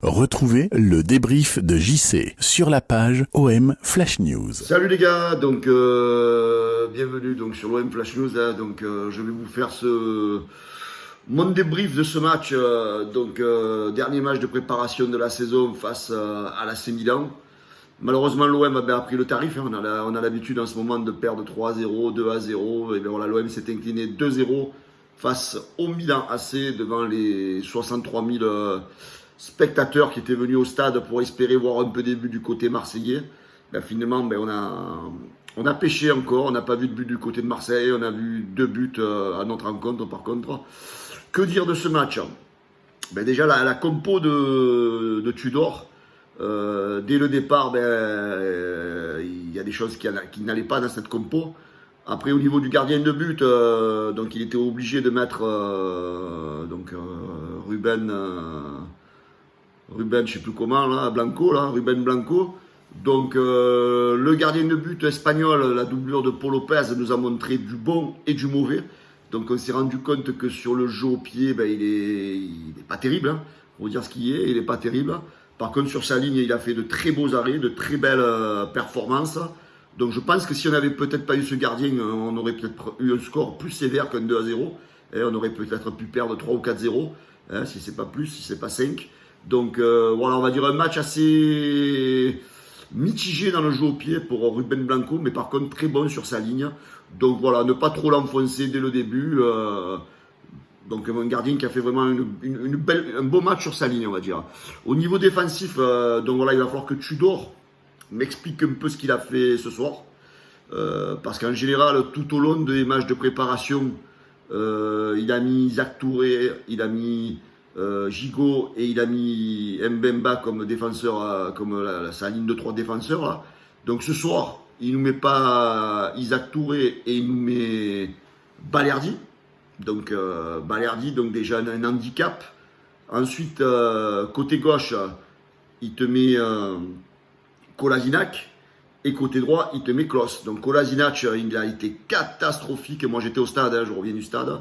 Retrouvez le débrief de JC sur la page OM Flash News. Salut les gars, donc bienvenue donc sur l'OM Flash News. Hein, donc je vais vous faire mon débrief de ce match. Dernier match de préparation de la saison face à l'AC Milan. Malheureusement, l'OM a pris le tarif. Hein, on a l'habitude en ce moment de perdre 3-0, 2-0. Et bien voilà, l'OM s'est incliné 2-0 face au Milan AC devant les 63 000 spectateurs qui étaient venus au stade pour espérer voir un peu des buts du côté marseillais. Ben, finalement, on a pêché encore. On n'a pas vu de but du côté de Marseille. On a vu 2 buts à notre rencontre par contre. Que dire de ce match? Ben, déjà, la compo de Tudor. Dès le départ, il y a des choses qui n'allaient pas dans cette compo. Après, au niveau du gardien de but, donc il était obligé de mettre Ruben, je sais plus comment, là, Ruben Blanco. Donc le gardien de but espagnol, la doublure de Paul Lopez, nous a montré du bon et du mauvais. Donc on s'est rendu compte que sur le jeu au pied, il est pas terrible. Hein. Faut dire ce qu'il est, il est pas terrible. Par contre, sur sa ligne, il a fait de très beaux arrêts, de très belles performances. Donc, je pense que si on n'avait peut-être pas eu ce gardien, on aurait peut-être eu un score plus sévère qu'un 2-0. Et on aurait peut-être pu perdre 3 ou 4-0, hein, si c'est pas plus, si c'est pas 5. Donc, voilà, on va dire un match assez mitigé dans le jeu au pied pour Ruben Blanco, mais par contre très bon sur sa ligne. Donc, voilà, ne pas trop l'enfoncer dès le début. Donc un gardien qui a fait vraiment un beau match sur sa ligne, on va dire. Au niveau défensif, donc voilà, il va falloir que Tudor m'explique un peu ce qu'il a fait ce soir. Parce qu'en général, tout au long des matchs de préparation, il a mis Isaac Touré, il a mis Gigot et il a mis Mbemba comme défenseur, sa ligne de 3 défenseurs. Là. Donc ce soir, il ne nous met pas Isaac Touré et il nous met Balerdi. Donc Balerdi, donc déjà un handicap. Ensuite, côté gauche, il te met Kolasinac. Et côté droit, il te met Klose. Donc Kolasinac, il a été catastrophique. Moi, j'étais au stade, hein, je reviens du stade.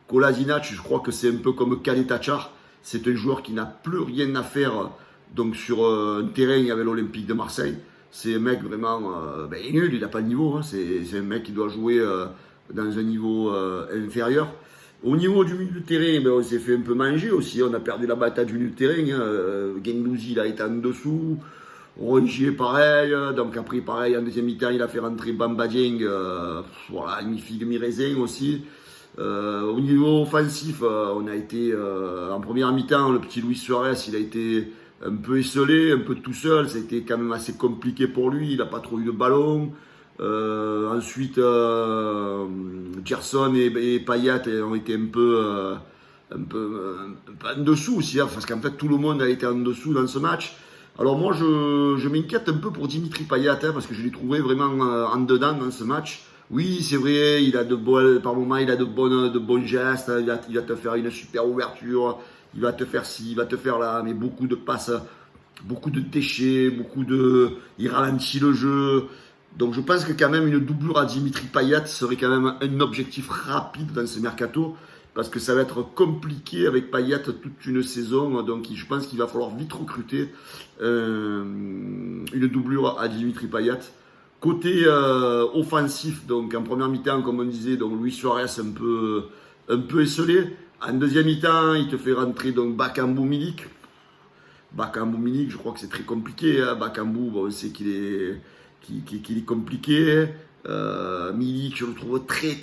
Kolasinac, je crois que c'est un peu comme Kaletacar. C'est un joueur qui n'a plus rien à faire donc, sur un terrain avec l'Olympique de Marseille. C'est un mec vraiment il est nul, il n'a pas de niveau. Hein. C'est un mec qui doit jouer dans un niveau inférieur. Au niveau du milieu de terrain, on s'est fait un peu manger aussi. On a perdu la bataille du milieu de terrain. Gendouzi, il a été en dessous. Rongier, pareil. Donc après, pareil, en deuxième mi-temps, il a fait rentrer Bamba Dieng. Voilà, mi-figue, mi-raisin aussi. Au niveau offensif, on a été en première mi-temps, le petit Luis Suarez, il a été un peu esselé, un peu tout seul. Ça a été quand même assez compliqué pour lui. Il n'a pas trop eu de ballon. Ensuite, Gerson et Payet ont été un peu en dessous aussi, hein, parce qu'en fait tout le monde a été en dessous dans ce match. Alors moi je m'inquiète un peu pour Dimitri Payet, hein, parce que je l'ai trouvé vraiment en dedans dans ce match. Oui, c'est vrai, par moments il a de bons gestes, il va te faire une super ouverture, il va te faire ci, il va te faire là, mais beaucoup de passes, beaucoup de déchets, il ralentit le jeu. Donc je pense que quand même une doublure à Dimitri Payet serait quand même un objectif rapide dans ce mercato, parce que ça va être compliqué avec Payet toute une saison. Donc je pense qu'il va falloir vite recruter une doublure à Dimitri Payet. Côté offensif, donc en première mi-temps, comme on disait, donc Luis Suarez un peu esselé. En deuxième mi-temps, il te fait rentrer donc Bakambu Milik. Bakambu Milik, je crois que c'est très compliqué. Hein. Bakambu, on sait qu'il est compliqué. Milik, je le trouve très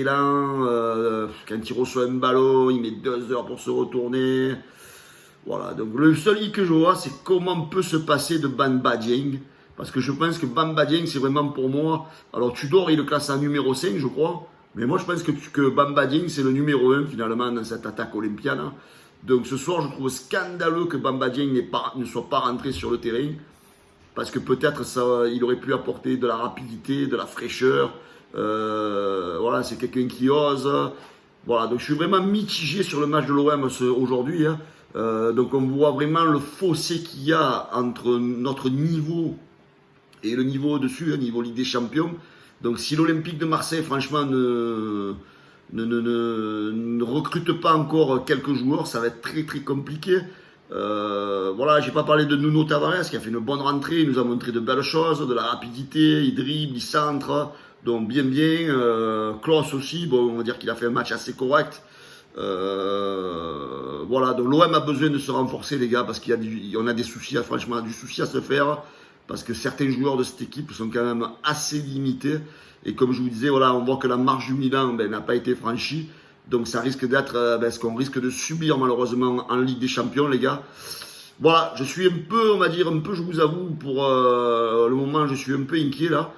lent. Quand il reçoit un ballon, il met 2 heures pour se retourner. Voilà, donc le seul hic que je vois, c'est comment peut se passer de Bamba Dieng. Parce que je pense que Bamba Dieng, c'est vraiment pour moi. Alors Tudor, il le classe en numéro 5, je crois. Mais moi, je pense que Bamba Dieng, c'est le numéro 1 finalement dans cette attaque olympienne. Donc ce soir, je trouve scandaleux que Bamba Dieng ne soit pas rentré sur le terrain. Parce que peut-être il aurait pu apporter de la rapidité, de la fraîcheur. Voilà, c'est quelqu'un qui ose. Voilà, donc je suis vraiment mitigé sur le match de l'OM aujourd'hui. Hein. Donc on voit vraiment le fossé qu'il y a entre notre niveau et le niveau au-dessus, hein, niveau Ligue des Champions. Donc si l'Olympique de Marseille, franchement, ne recrute pas encore quelques joueurs, ça va être très compliqué. Voilà, j'ai pas parlé de Nuno Tavares qui a fait une bonne rentrée, il nous a montré de belles choses, de la rapidité, il dribble, il centre, donc bien. Klose aussi, bon, on va dire qu'il a fait un match assez correct. Voilà, donc l'OM a besoin de se renforcer, les gars, parce qu'on a des soucis, franchement, du souci à se faire, parce que certains joueurs de cette équipe sont quand même assez limités. Et comme je vous disais, voilà, on voit que la marche du Milan n'a pas été franchie. Donc ça risque d'être ce qu'on risque de subir malheureusement en Ligue des Champions, les gars. Voilà, je suis un peu, on va dire, je vous avoue, pour le moment, je suis un peu inquiet là.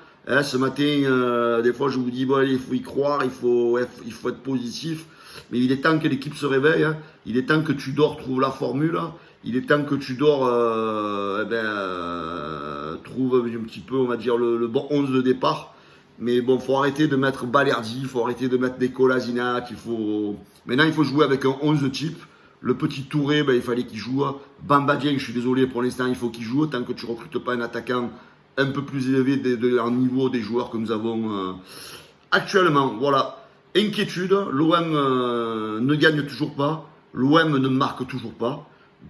Ce matin, des fois, je vous dis, bon, il faut y croire, il faut être positif. Mais il est temps que l'équipe se réveille. Hein. Il est temps que Tudor trouve la formule. Il est temps que Tudor trouve un petit peu, on va dire, le bon 11 de départ. Mais bon, faut arrêter de mettre Balerdi, il faut arrêter de mettre des Kolasinac, Maintenant, il faut jouer avec un 11 type. Le petit Touré, il fallait qu'il joue. Bamba Dieng, je suis désolé, pour l'instant, il faut qu'il joue. Tant que tu ne recrutes pas un attaquant un peu plus élevé en niveau des joueurs que nous avons actuellement. Voilà. Inquiétude, l'OM ne gagne toujours pas. L'OM ne marque toujours pas.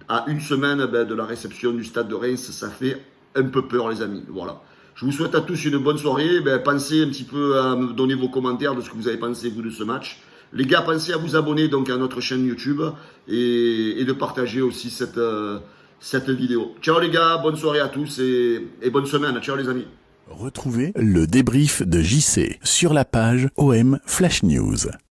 À une semaine de la réception du stade de Reims, ça fait un peu peur, les amis. Voilà. Je vous souhaite à tous une bonne soirée. Pensez un petit peu à me donner vos commentaires de ce que vous avez pensé, vous, de ce match. Les gars, pensez à vous abonner donc à notre chaîne YouTube et de partager aussi cette vidéo. Ciao les gars, bonne soirée à tous et bonne semaine. Ciao les amis. Retrouvez le débrief de JC sur la page OM Flash News.